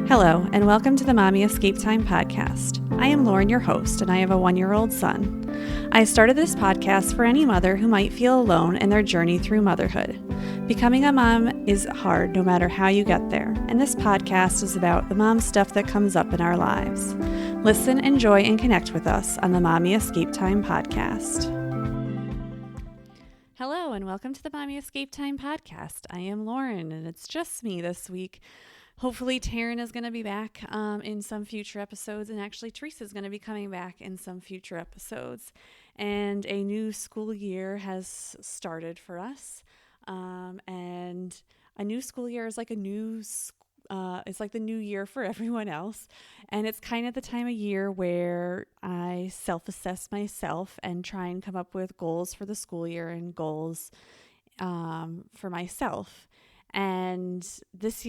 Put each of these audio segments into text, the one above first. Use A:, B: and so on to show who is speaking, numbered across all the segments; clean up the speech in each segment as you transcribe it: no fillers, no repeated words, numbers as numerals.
A: Hello, and welcome to the Mommy Escape Time podcast. I am Lauren, your host, and I have a 1-year-old son. I started this podcast for any mother who might feel alone in their journey through motherhood. Becoming a mom is hard no matter how you get there, and this podcast is about the mom stuff that comes up in our lives. Listen, enjoy, and connect with us on the Mommy Escape Time podcast. Hello, and welcome to the Mommy Escape Time podcast. I am Lauren, and it's just me this week. Hopefully Taryn is going to be back in some future episodes, and actually Teresa is going to be coming back in some future episodes. And a new school year has started for us, and a new school year is like it's like the new year for everyone else. And it's kind of the time of year where I self-assess myself and try and come up with goals for the school year and goals for myself. And this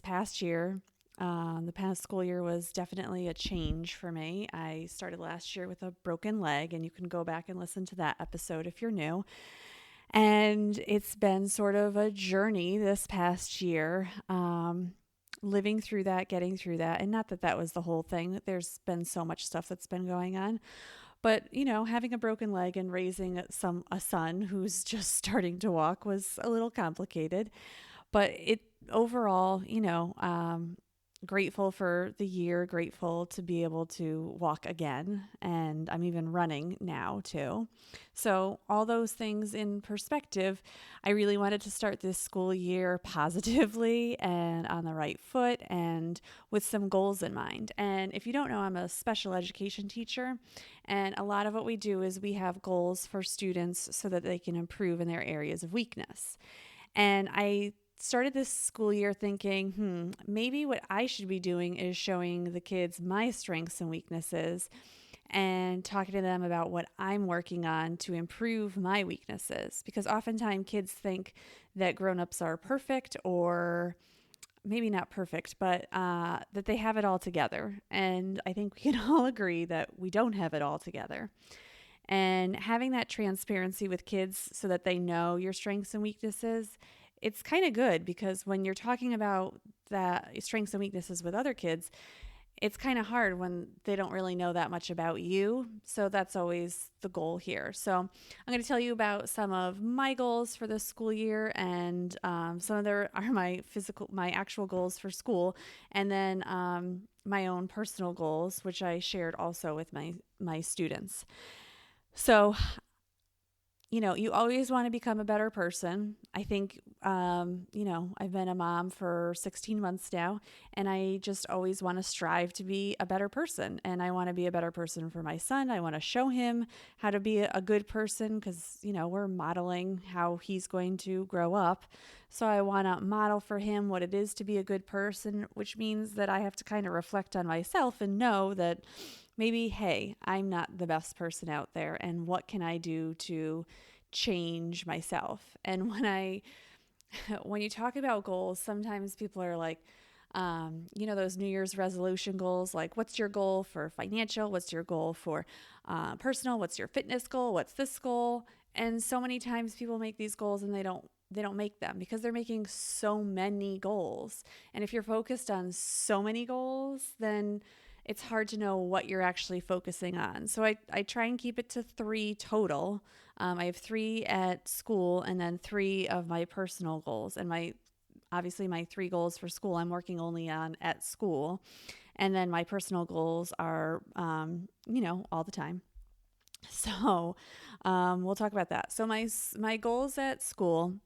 A: past year, the past school year was definitely a change for me. I started last year with a broken leg, and you can go back and listen to that episode if you're new. And it's been sort of a journey this past year, living through that, getting through that. And not that that was the whole thing. There's been so much stuff that's been going on. But, having a broken leg and raising a son who's just starting to walk was a little complicated. But it overall, grateful for the year, grateful to be able to walk again. And I'm even running now too. So all those things in perspective, I really wanted to start this school year positively and on the right foot and with some goals in mind. And if you don't know, I'm a special education teacher. And a lot of what we do is we have goals for students so that they can improve in their areas of weakness. And I started this school year thinking, maybe what I should be doing is showing the kids my strengths and weaknesses and talking to them about what I'm working on to improve my weaknesses. Because oftentimes kids think that grown-ups are perfect, or maybe not perfect, but that they have it all together. And I think we can all agree that we don't have it all together. And having that transparency with kids so that they know your strengths and weaknesses, it's kind of good, because when you're talking about that strengths and weaknesses with other kids, it's kind of hard when they don't really know that much about you. So that's always the goal here. So I'm going to tell you about some of my goals for this school year, and some of them are my actual goals for school, and then my own personal goals, which I shared also with my students. So you always want to become a better person. I think, I've been a mom for 16 months now, and I just always want to strive to be a better person. And I want to be a better person for my son. I want to show him how to be a good person, because, we're modeling how he's going to grow up. So I want to model for him what it is to be a good person, which means that I have to kind of reflect on myself and know that maybe, hey, I'm not the best person out there, and what can I do to change myself? And when you talk about goals, sometimes people are like, those New Year's resolution goals, like, what's your goal for financial? What's your goal for personal? What's your fitness goal? What's this goal? And so many times people make these goals and they don't make them because they're making so many goals. And if you're focused on so many goals, then it's hard to know what you're actually focusing on. So I try and keep it to 3 total. I have 3 at school, and then 3 of my personal goals. And obviously my 3 goals for school, I'm working only on at school. And then my personal goals are, all the time. So we'll talk about that. So my goals at school,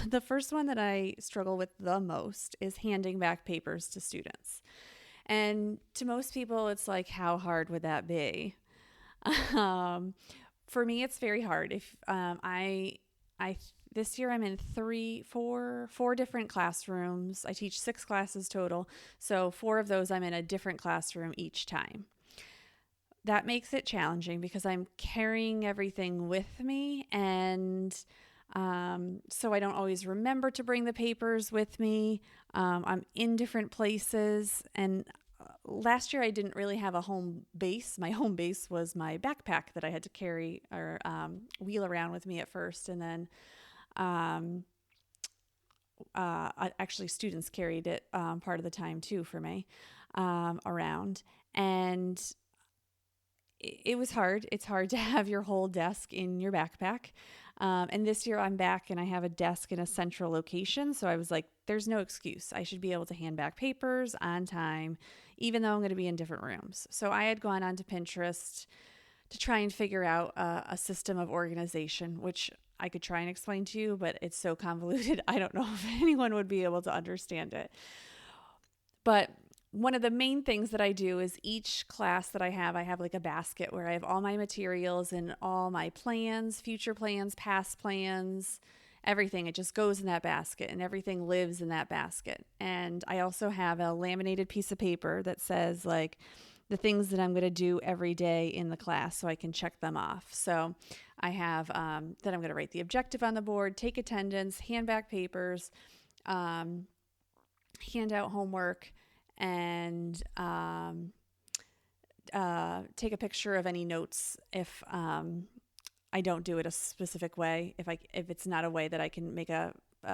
A: the first one that I struggle with the most is handing back papers to students. And to most people, it's like, how hard would that be? For me, it's very hard. If this year I'm in 4 different classrooms. I teach 6 classes total. So 4 of those I'm in a different classroom each time. That makes it challenging because I'm carrying everything with me, and so I don't always remember to bring the papers with me. I'm in different places, and last year I didn't really have a home base. My home base was my backpack that I had to carry or wheel around with me at first, and then actually students carried it part of the time too for me around. And it was hard. It's hard to have your whole desk in your backpack. And this year I'm back and I have a desk in a central location. So I was like, there's no excuse. I should be able to hand back papers on time, even though I'm going to be in different rooms. So I had gone onto Pinterest to try and figure out a system of organization, which I could try and explain to you, but it's so convoluted. I don't know if anyone would be able to understand it. But one of the main things that I do is each class that I have like a basket where I have all my materials and all my plans, future plans, past plans, everything. It just goes in that basket and everything lives in that basket. And I also have a laminated piece of paper that says like the things that I'm going to do every day in the class so I can check them off. So I have that I'm going to write the objective on the board, take attendance, hand back papers, hand out homework, and take a picture of any notes if I don't do it a specific way. If it's not a way that I can make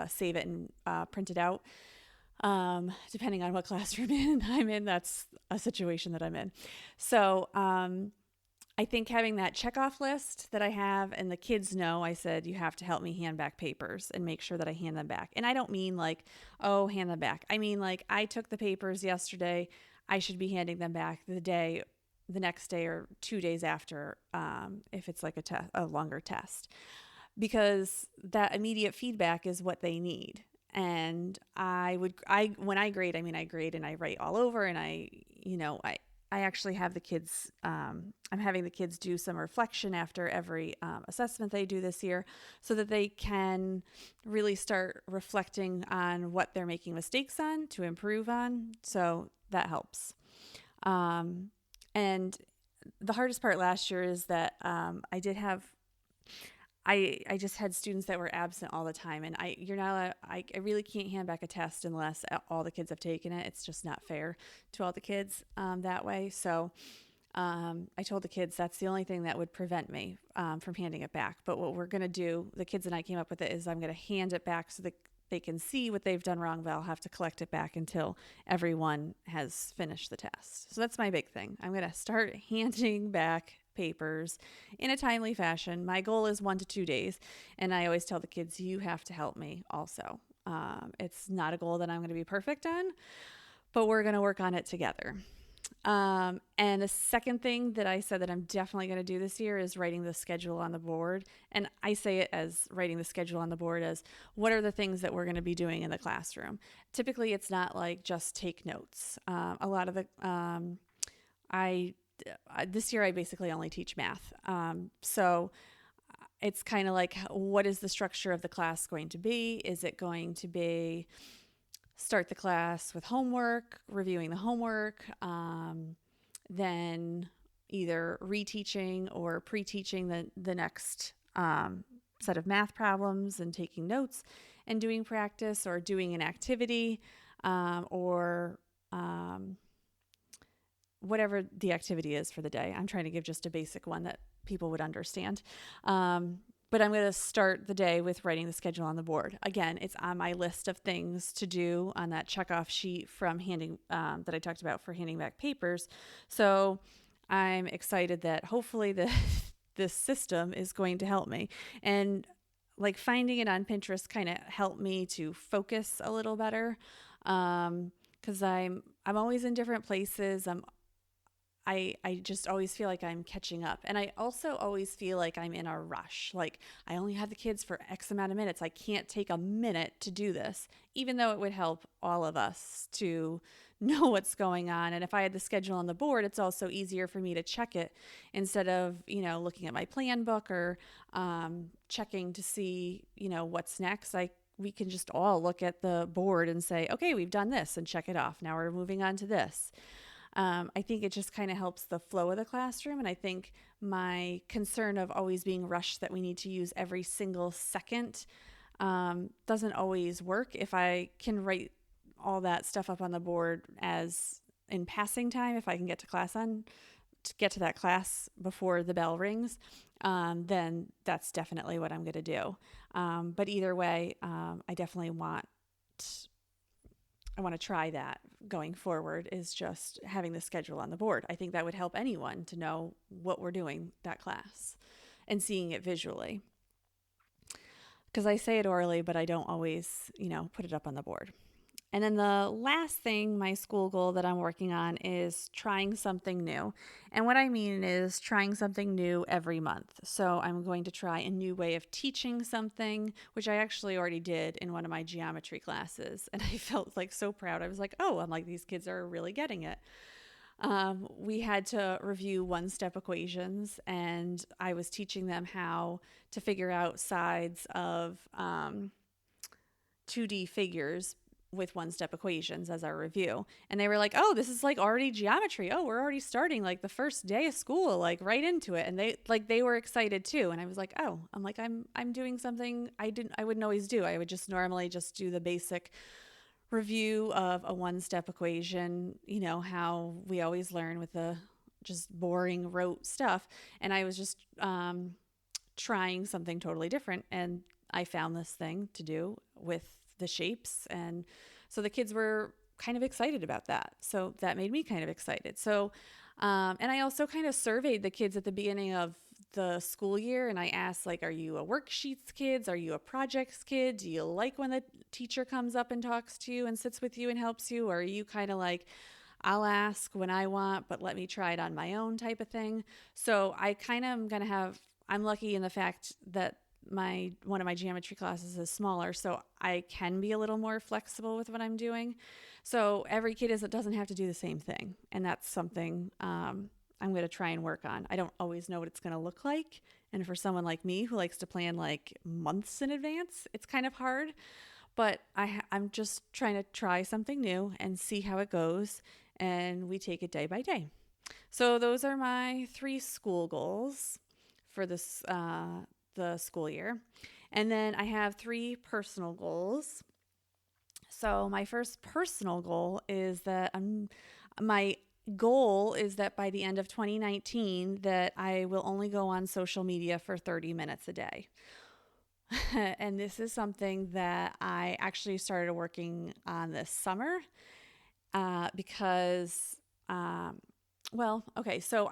A: save it and print it out. Depending on what classroom I'm in, that's a situation that I'm in. So I think having that checkoff list that I have, and the kids know, I said, you have to help me hand back papers and make sure that I hand them back. And I don't mean like, oh, hand them back. I mean like I took the papers yesterday. I should be handing them back the next day or 2 days after, if it's like a longer test, because that immediate feedback is what they need. And when I grade, I grade and I write all over, and I actually have the kids, I'm having the kids do some reflection after every assessment they do this year so that they can really start reflecting on what they're making mistakes on to improve on. So that helps. And the hardest part last year is that I just had students that were absent all the time, and I really can't hand back a test unless all the kids have taken it. It's just not fair to all the kids that way. So I told the kids that's the only thing that would prevent me from handing it back. But what we're going to do, the kids and I came up with it, is I'm going to hand it back so that they can see what they've done wrong, but I'll have to collect it back until everyone has finished the test. So that's my big thing. I'm going to start handing back papers in a timely fashion. My goal is 1 to 2 days. And I always tell the kids, you have to help me also. It's not a goal that I'm going to be perfect on, but we're going to work on it together. And the second thing that I said that I'm definitely going to do this year is writing the schedule on the board. And I say it as writing the schedule on the board as what are the things that we're going to be doing in the classroom. Typically, it's not like just take notes. A lot of the, this year I basically only teach math. So it's kind of like, what is the structure of the class going to be? Is it going to be start the class with homework, reviewing the homework, then either reteaching or pre-teaching the next set of math problems and taking notes and doing practice, or doing an activity, or whatever the activity is for the day. I'm trying to give just a basic one that people would understand. But I'm going to start the day with writing the schedule on the board. Again, it's on my list of things to do on that checkoff sheet from handing that I talked about for handing back papers. So I'm excited that hopefully this system is going to help me. And like finding it on Pinterest kind of helped me to focus a little better, because I'm always in different places. I just always feel like I'm catching up. And I also always feel like I'm in a rush. Like I only have the kids for X amount of minutes. I can't take a minute to do this, even though it would help all of us to know what's going on. And if I had the schedule on the board, it's also easier for me to check it instead of, looking at my plan book or checking to see, what's next. We can just all look at the board and say, okay, we've done this, and check it off. Now we're moving on to this. I think it just kind of helps the flow of the classroom. And I think my concern of always being rushed that we need to use every single second doesn't always work. If I can write all that stuff up on the board as in passing time, if I can get to that class before the bell rings, then that's definitely what I'm going to do. But either way, I definitely want I want to try that going forward, is just having the schedule on the board. I think that would help anyone to know what we're doing that class and seeing it visually. Because I say it orally, but I don't always, put it up on the board. And then the last thing, my school goal that I'm working on, is trying something new. And what I mean is trying something new every month. So I'm going to try a new way of teaching something, which I actually already did in one of my geometry classes. And I felt like so proud. I was like, oh, I'm like, these kids are really getting it. We had to review one-step equations, and I was teaching them how to figure out sides of 2D figures with one-step equations as our review. And they were like, oh, this is like already geometry. Oh, we're already starting like the first day of school, like right into it. And they were excited too. And I was like, oh, I'm doing something I wouldn't always do. I would just normally just do the basic review of a one-step equation, how we always learn with the just boring rote stuff. And I was just trying something totally different. And I found this thing to do with the shapes. And so the kids were kind of excited about that. So that made me kind of excited. So, and I also kind of surveyed the kids at the beginning of the school year. And I asked, like, are you a worksheets kids? Are you a projects kid? Do you like when the teacher comes up and talks to you and sits with you and helps you? Or are you kind of like, I'll ask when I want, but let me try it on my own type of thing? So I kind of am going to I'm lucky in the fact that one of my geometry classes is smaller, so I can be a little more flexible with what I'm doing. So every kid doesn't have to do the same thing, and that's something I'm going to try and work on. I don't always know what it's going to look like, and for someone like me who likes to plan like months in advance, it's kind of hard. But I'm just trying to try something new and see how it goes, and we take it day by day. So those are my 3 school goals for this the school year. And then I have 3 personal goals. So my first personal goal is that my goal is that by the end of 2019 that I will only go on social media for 30 minutes a day. And this is something that I actually started working on this summer because, so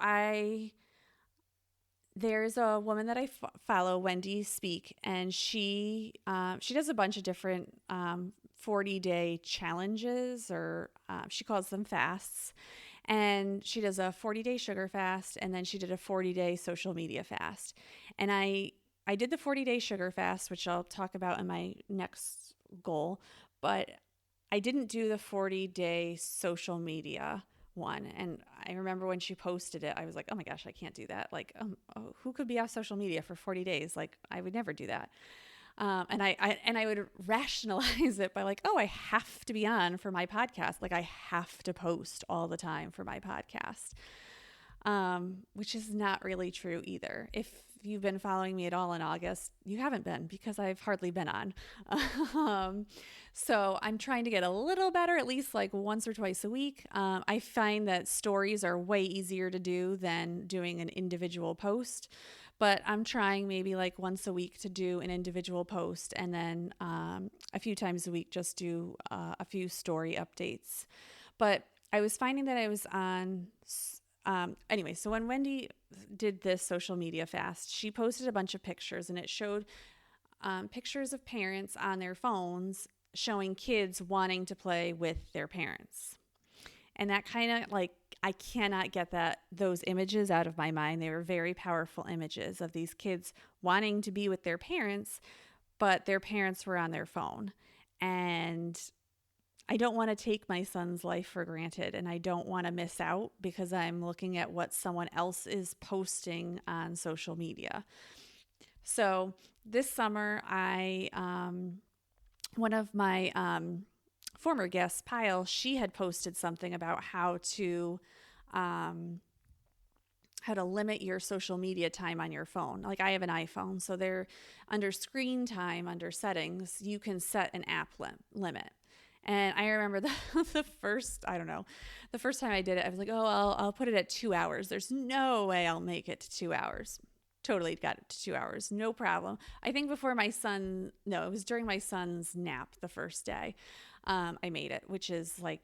A: there's a woman that I follow, Wendy Speak, and she does a bunch of different 40-day challenges, or she calls them fasts. And she does a 40-day sugar fast, and then she did a 40-day social media fast. And I did the 40-day sugar fast, which I'll talk about in my next goal, but I didn't do the 40-day social media one. And I remember when she posted it, I was like, oh my gosh, I can't do that. Like, who could be off social media for 40 days? Like, I would never do that. And I would rationalize it by like, oh, I have to be on for my podcast. Like, I have to post all the time for my podcast, which is not really true either. If you've been following me at all in August, you haven't been, because I've hardly been on. So I'm trying to get a little better, at least like once or twice a week. I find that stories are way easier to do than doing an individual post, but I'm trying maybe like once a week to do an individual post, and then a few times a week just do a few story updates. But I was finding that I was on... anyway, so when Wendy did this social media fast, she posted a bunch of pictures, and it showed pictures of parents on their phones showing kids wanting to play with their parents. And that kind of like, I cannot get those images out of my mind. They were very powerful images of these kids wanting to be with their parents, but their parents were on their phone. And I don't want to take my son's life for granted, and I don't want to miss out because I'm looking at what someone else is posting on social media. So this summer, one of my former guests, Pyle, she had posted something about how to limit your social media time on your phone. Like, I have an iPhone, so there, under screen time, under settings, you can set an app limit. And I remember the first time I did it, I was like, oh, I'll put it at 2 hours. There's no way I'll make it to 2 hours. totally got it to 2 hours, no problem. I think before my son, no, it was during my son's nap the first day. I made it, which is like,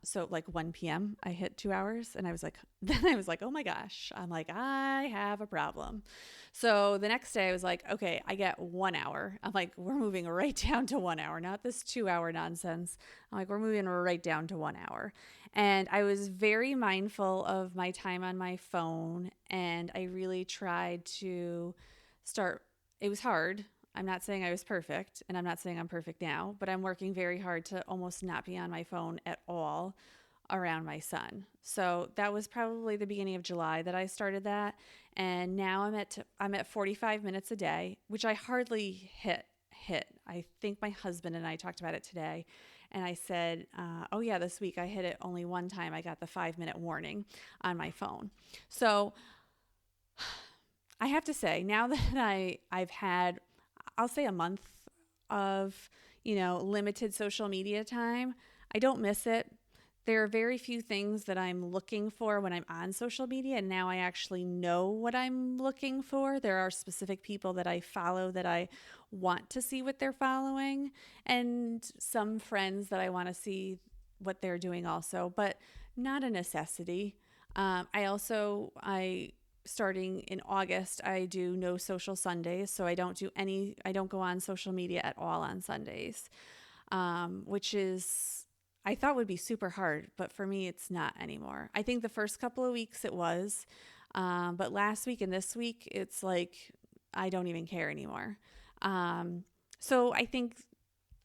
A: so like 1 p.m. I hit 2 hours, and I was like, then I was like, oh my gosh, I'm like, I have a problem. So the next day I was like, okay, I get 1 hour. I'm like, we're moving right down to 1 hour, not this 2 hour nonsense. I'm like, we're moving right down to 1 hour. And I was very mindful of my time on my phone, and I really tried to start. It was hard. I'm not saying I was perfect, and I'm not saying I'm perfect now, but I'm working very hard to almost not be on my phone at all around my son. So that was probably the beginning of July that I started that, and now I'm at 45 minutes a day, which I hardly hit. I think my husband and I talked about it today, and I said, "Oh yeah, this week I hit it only one time. I got the 5 minute warning on my phone." So I have to say, now that I've had, I'll say, a month of, limited social media time, I don't miss it. There are very few things that I'm looking for when I'm on social media, and now I actually know what I'm looking for. There are specific people that I follow that I want to see what they're following, and some friends that I want to see what they're doing also, but not a necessity. I starting in August, I do no social Sundays. So I don't go on social media at all on Sundays, which is, I thought would be super hard, but for me, it's not anymore. I think the first couple of weeks it was, but last week and this week, it's like, I don't even care anymore. So I think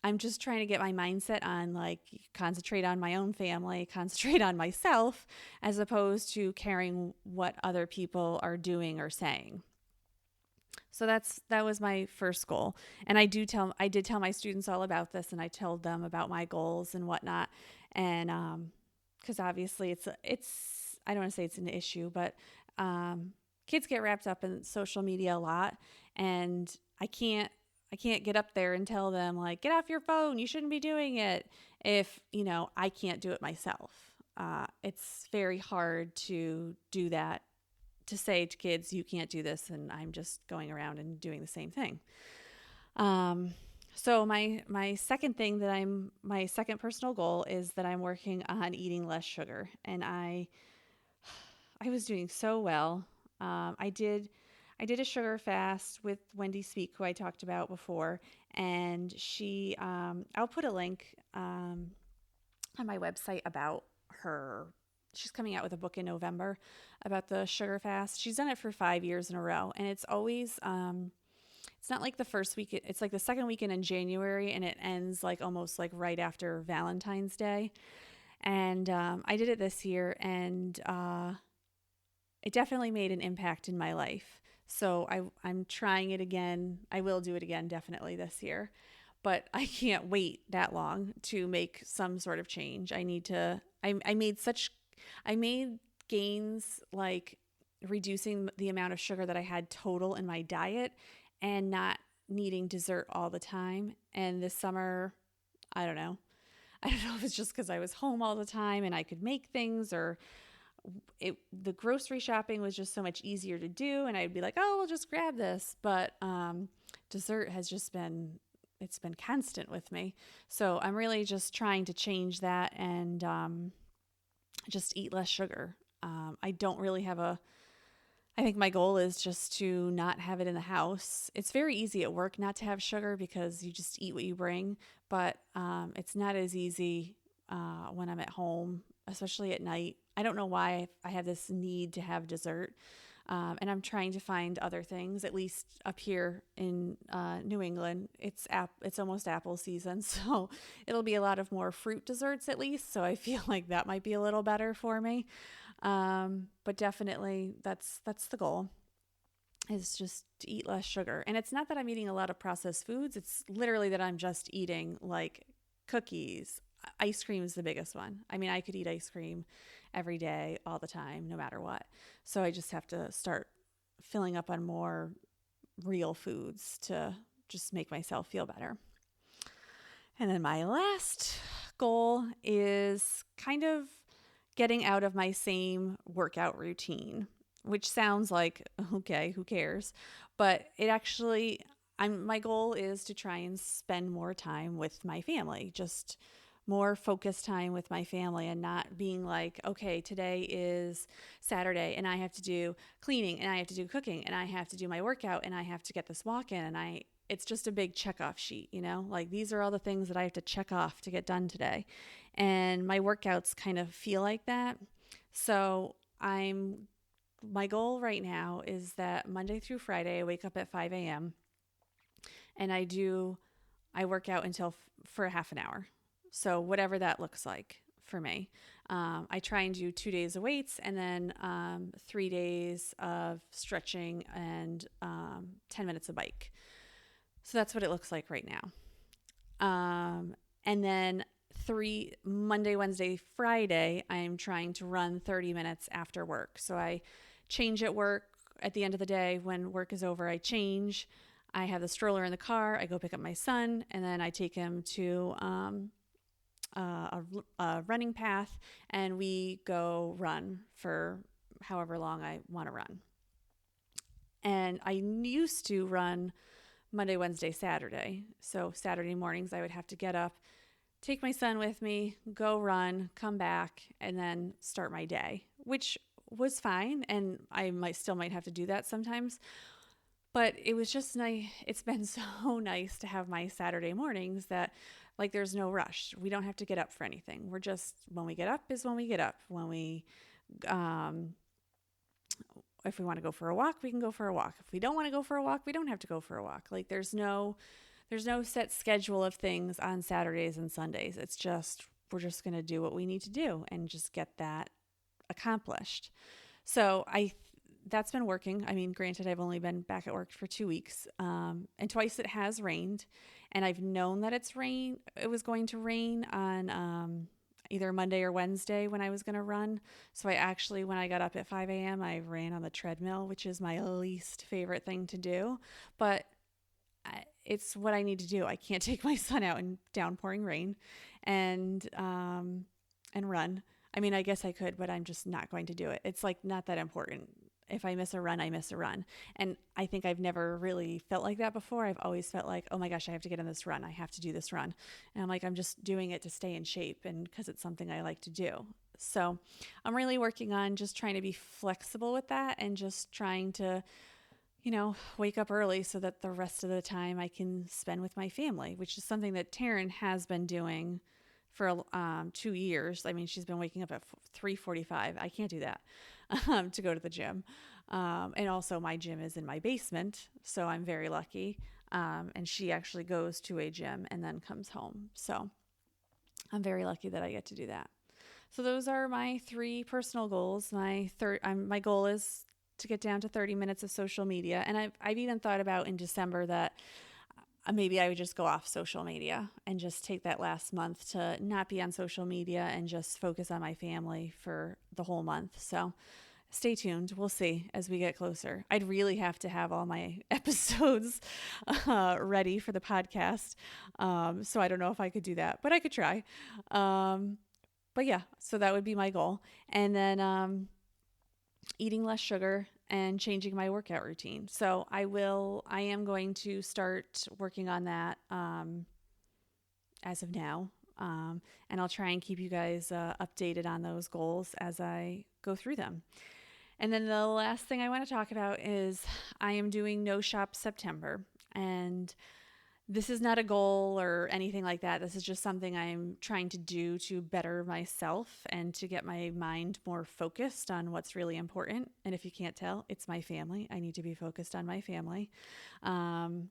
A: I'm just trying to get my mindset on, like, concentrate on my own family, concentrate on myself, as opposed to caring what other people are doing or saying. So that was my first goal. And I did tell my students all about this, and I told them about my goals and whatnot. And because obviously it's I don't want to say it's an issue, but kids get wrapped up in social media a lot, and I can't get up there and tell them, like, get off your phone, you shouldn't be doing it, if I can't do it myself. It's very hard to do that, to say to kids, you can't do this, and I'm just going around and doing the same thing. So my second personal goal is that I'm working on eating less sugar, and I was doing so well. I did a sugar fast with Wendy Speak, who I talked about before, and I'll put a link on my website about her. She's coming out with a book in November about the sugar fast. She's done it for 5 years in a row, and it's always, it's not like the first week, it's like the second weekend in January, and it ends like almost like right after Valentine's Day. And I did it this year, and it definitely made an impact in my life. So I'm trying it again. I will do it again definitely this year, but I can't wait that long to make some sort of change. I made gains, like reducing the amount of sugar that I had total in my diet and not needing dessert all the time. And this summer, I don't know. I don't know if it's just because I was home all the time and I could make things, or the grocery shopping was just so much easier to do, and I'd be like, oh, we'll just grab this. But dessert has just been, it's been constant with me. So I'm really just trying to change that, and just eat less sugar. I don't really have I think my goal is just to not have it in the house. It's very easy at work not to have sugar because you just eat what you bring, but it's not as easy when I'm at home, especially at night. I don't know why I have this need to have dessert. And I'm trying to find other things, at least up here in New England. It's almost apple season, so it'll be a lot of more fruit desserts at least. So I feel like that might be a little better for me. But definitely that's the goal, is just to eat less sugar. And it's not that I'm eating a lot of processed foods. It's literally that I'm just eating like cookies. Ice cream is the biggest one. I mean, I could eat ice cream every day, all the time, no matter what. So I just have to start filling up on more real foods to just make myself feel better. And then my last goal is kind of getting out of my same workout routine. which sounds like, okay, who cares? But it actually, my goal is to try and spend more time with my family, just more focused time with my family, and not being like, okay, today is Saturday and I have to do cleaning and I have to do cooking and I have to do my workout and I have to get this walk in, and it's just a big check off sheet, like these are all the things that I have to check off to get done today. And my workouts kind of feel like that. So my goal right now is that Monday through Friday, I wake up at 5 a.m. and I work out for a half an hour. So whatever that looks like for me. I try and do 2 days of weights and then 3 days of stretching and 10 minutes of bike. So that's what it looks like right now. And then Monday, Wednesday, Friday, I'm trying to run 30 minutes after work. So I change at work at the end of the day. When work is over, I change. I have the stroller in the car. I go pick up my son, and then I take him to a running path, and we go run for however long I want to run. And I used to run Monday, Wednesday, Saturday. So Saturday mornings, I would have to get up, take my son with me, go run, come back, and then start my day, which was fine. And I might have to do that sometimes. But it was just nice. It's been so nice to have my Saturday mornings that, like, there's no rush. We don't have to get up for anything. We're just, when we get up is when we get up. If we want to go for a walk, we can go for a walk. If we don't want to go for a walk, we don't have to go for a walk. Like, there's no set schedule of things on Saturdays and Sundays. It's just, we're just going to do what we need to do and just get that accomplished. So that's been working. I mean, granted, I've only been back at work for 2 weeks, and twice it has rained, and I've known that it was going to rain on either Monday or Wednesday when I was going to run. So when I got up at 5 a.m., I ran on the treadmill, which is my least favorite thing to do, but it's what I need to do. I can't take my son out in downpouring rain and run. I mean, I guess I could, but I'm just not going to do it. It's like not that important. If I miss a run, I miss a run. And I think I've never really felt like that before. I've always felt like, oh my gosh, I have to get on this run. I have to do this run. And I'm like, I'm just doing it to stay in shape and because it's something I like to do. So I'm really working on just trying to be flexible with that and just trying to, wake up early so that the rest of the time I can spend with my family, which is something that Taryn has been doing for 2 years. I mean, she's been waking up at 3:45. I can't do that to go to the gym. And also my gym is in my basement, so I'm very lucky. And she actually goes to a gym and then comes home. So I'm very lucky that I get to do that. So those are my 3 personal goals. My goal is to get down to 30 minutes of social media. And I've even thought about in December that maybe I would just go off social media and just take that last month to not be on social media and just focus on my family for the whole month. So stay tuned. We'll see as we get closer. I'd really have to have all my episodes ready for the podcast. So I don't know if I could do that, but I could try. But yeah, so that would be my goal. And then eating less sugar and changing my workout routine. So I am going to start working on that as of now. And I'll try and keep you guys updated on those goals as I go through them. And then the last thing I want to talk about is I am doing No Shop September. And this is not a goal or anything like that. This is just something I'm trying to do to better myself and to get my mind more focused on what's really important. And if you can't tell, it's my family. I need to be focused on my family. And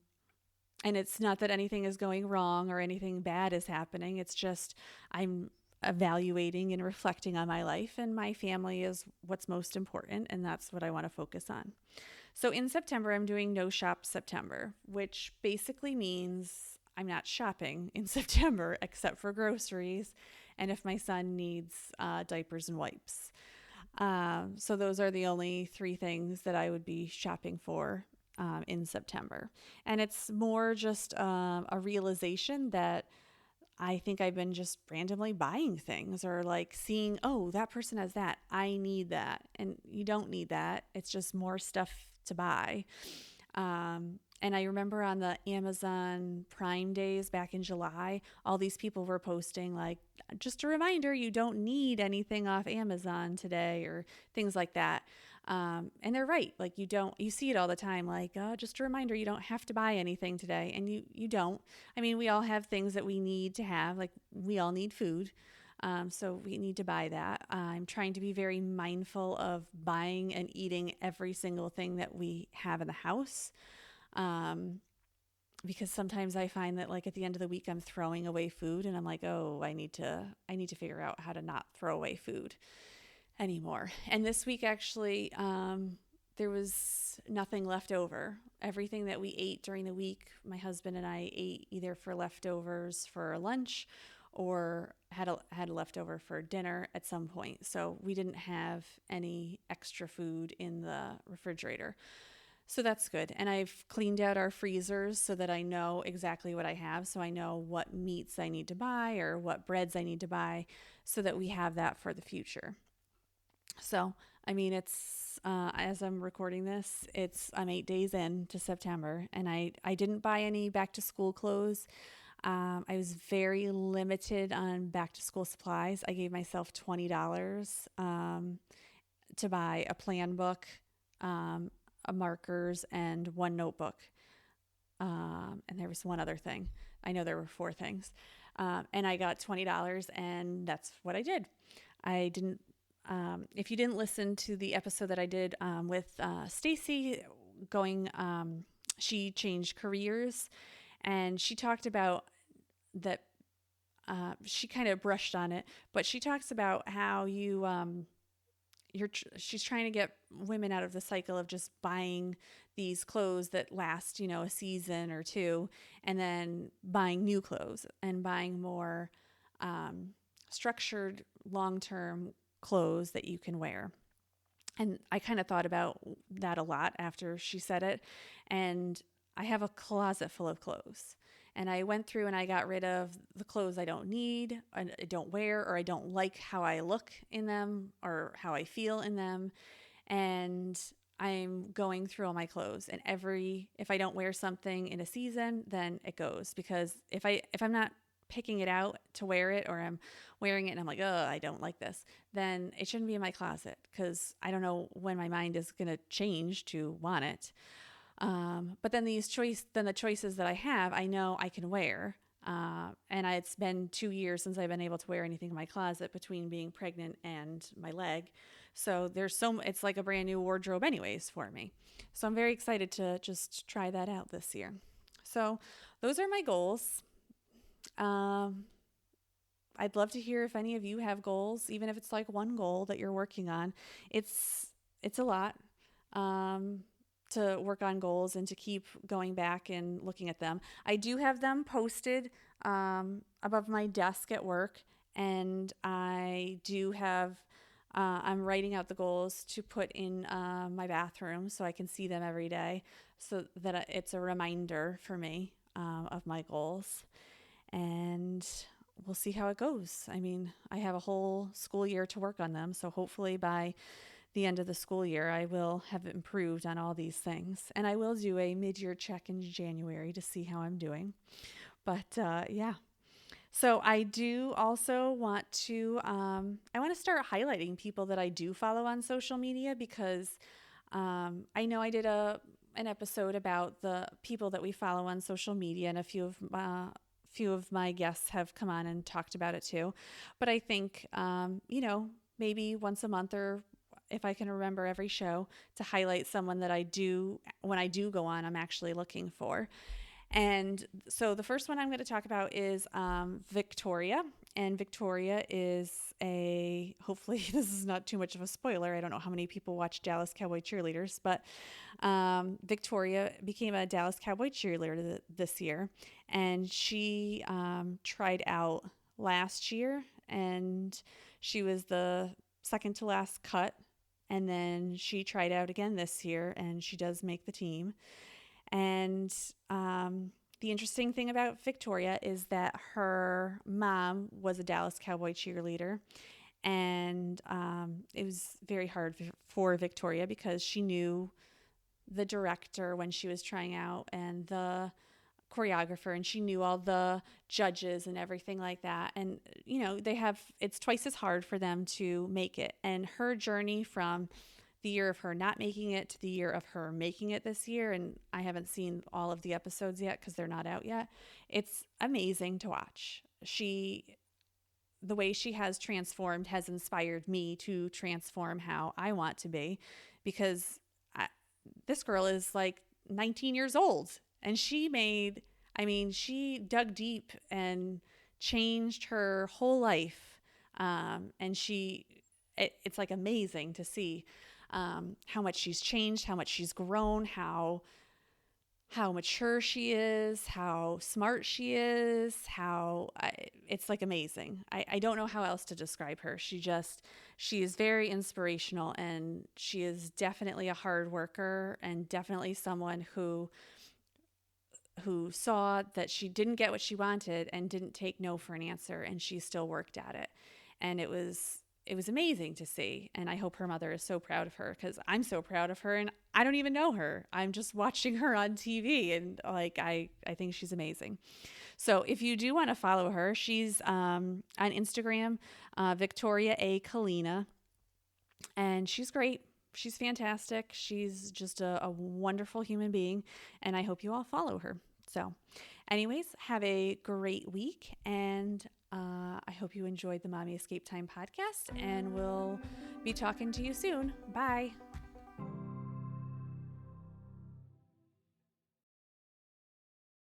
A: it's not that anything is going wrong or anything bad is happening. It's just I'm evaluating and reflecting on my life, and my family is what's most important, and that's what I want to focus on. So in September, I'm doing No Shop September, which basically means I'm not shopping in September except for groceries and if my son needs diapers and wipes. So those are the only 3 things that I would be shopping for in September. And it's more just a realization that I think I've been just randomly buying things or like seeing, oh, that person has that. I need that. And you don't need that. It's just more stuff to buy. And I remember on the Amazon Prime days back in July, all these people were posting, like, just a reminder, you don't need anything off Amazon today or things like that. And they're right. Like, you see it all the time. Like, just a reminder, you don't have to buy anything today. And you don't. I mean, we all have things that we need to have. Like, we all need food. So we need to buy that. I'm trying to be very mindful of buying and eating every single thing that we have in the house. Um, because sometimes I find that like at the end of the week I'm throwing away food and I'm like, "Oh, I need to figure out how to not throw away food anymore." And this week actually there was nothing left over. Everything that we ate during the week, my husband and I ate either for leftovers for lunch or had leftover for dinner at some point. So we didn't have any extra food in the refrigerator. So that's good. And I've cleaned out our freezers so that I know exactly what I have. So I know what meats I need to buy or what breads I need to buy so that we have that for the future. So, I mean, it's as I'm recording this, I'm 8 days into September, and I didn't buy any back to school clothes. I was very limited on back to school supplies. I gave myself $20 to buy a plan book, um, markers, and one notebook. And there was one other thing. I know there were four things. And I got $20, and that's what I did. I didn't. If you didn't listen to the episode that I did with Stacy, she changed careers, and she talked about that. She kind of brushed on it, but she talks about how she's trying to get women out of the cycle of just buying these clothes that last, a season or two, and then buying new clothes and buying more structured long-term clothes that you can wear. And I kind of thought about that a lot after she said it. And I have a closet full of clothes. And I went through and I got rid of the clothes I don't need, I don't wear, or I don't like how I look in them or how I feel in them. And I'm going through all my clothes, and if I don't wear something in a season, then it goes, because if I'm not picking it out to wear it, or I'm wearing it and I'm like, oh, I don't like this, then it shouldn't be in my closet, because I don't know when my mind is going to change to want it. But then the choices that I have, I know I can wear. It's been 2 years since I've been able to wear anything in my closet between being pregnant and my leg. So it's like a brand new wardrobe anyways for me. So I'm very excited to just try that out this year. So those are my goals. I'd love to hear if any of you have goals, even if it's like one goal that you're working on. It's a lot. To work on goals and to keep going back and looking at them. I do have them posted above my desk at work, and I do have, I'm writing out the goals to put in my bathroom so I can see them every day, so that it's a reminder for me of my goals. And we'll see how it goes. I mean, I have a whole school year to work on them, so hopefully by the end of the school year, I will have improved on all these things. And I will do a mid-year check in January to see how I'm doing. But yeah. So I do also want to, I want to start highlighting people that I do follow on social media, because I know I did an episode about the people that we follow on social media, and a few of my guests have come on and talked about it too. But I think, maybe once a month, or if I can remember every show, to highlight someone that when I do go on, I'm actually looking for. And so the first one I'm going to talk about is Victoria. And Victoria is hopefully this is not too much of a spoiler. I don't know how many people watch Dallas Cowboy Cheerleaders, but Victoria became a Dallas Cowboy cheerleader this year. And she tried out last year, and she was the second to last cut. And then she tried out again this year, and she does make the team. And The interesting thing about Victoria is that her mom was a Dallas Cowboy cheerleader. And it was very hard for Victoria because she knew the director when she was trying out and the choreographer, and she knew all the judges and everything like that. And, it's twice as hard for them to make it. And her journey from the year of her not making it to the year of her making it this year, and I haven't seen all of the episodes yet because they're not out yet. It's amazing to watch. The way she has transformed has inspired me to transform how I want to be, because this girl is like 19 years old, and she dug deep and changed her whole life. It's like amazing to see how much she's changed, how much she's grown, how mature she is, how smart she is, it's like amazing. I don't know how else to describe her. She is very inspirational, and she is definitely a hard worker, and definitely someone who saw that she didn't get what she wanted and didn't take no for an answer, and she still worked at it. And it was amazing to see. And I hope her mother is so proud of her, because I'm so proud of her, and I don't even know her. I'm just watching her on TV, and I think she's amazing. So if you do want to follow her, she's on Instagram, Victoria A. Kalina, and she's great. She's fantastic. She's just a wonderful human being, and I hope you all follow her. So anyways, have a great week, and I hope you enjoyed the Mommy Escape Time podcast, and we'll be talking to you soon. Bye.